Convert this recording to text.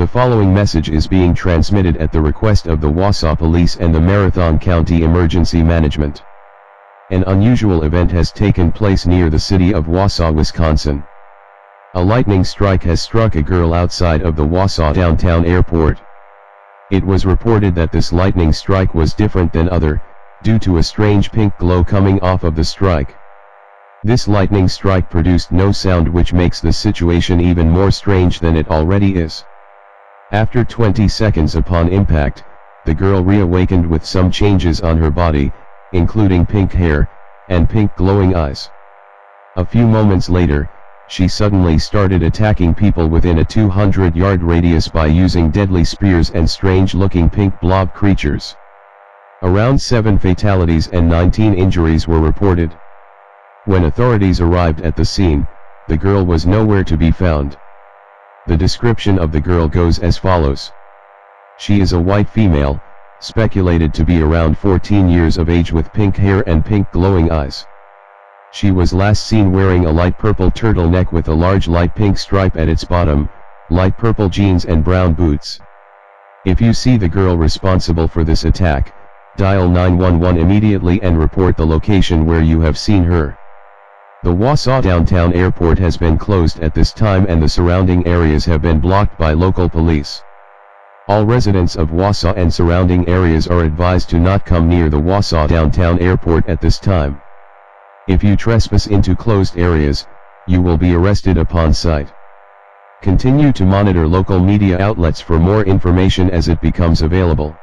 The following message is being transmitted at the request of the Wausau Police and the Marathon County Emergency Management. An unusual event has taken place near the city of Wausau, Wisconsin. A lightning strike has struck a girl outside of the Wausau downtown airport. It was reported that this lightning strike was different than other, due to a strange pink glow coming off of the strike. This lightning strike produced no sound, which makes the situation even more strange than it already is. After 20 seconds upon impact, the girl reawakened with some changes on her body, including pink hair, and pink glowing eyes. A few moments later, she suddenly started attacking people within a 200-yard radius by using deadly spears and strange-looking pink blob creatures. Around 7 fatalities and 19 injuries were reported. When authorities arrived at the scene, the girl was nowhere to be found. The description of the girl goes as follows. She is a white female, speculated to be around 14 years of age, with pink hair and pink glowing eyes. She was last seen wearing a light purple turtleneck with a large light pink stripe at its bottom, light purple jeans and brown boots. If you see the girl responsible for this attack, dial 911 immediately and report the location where you have seen her. The Wausau downtown airport has been closed at this time and the surrounding areas have been blocked by local police. All residents of Wausau and surrounding areas are advised to not come near the Wausau downtown airport at this time. If you trespass into closed areas, you will be arrested upon sight. Continue to monitor local media outlets for more information as it becomes available.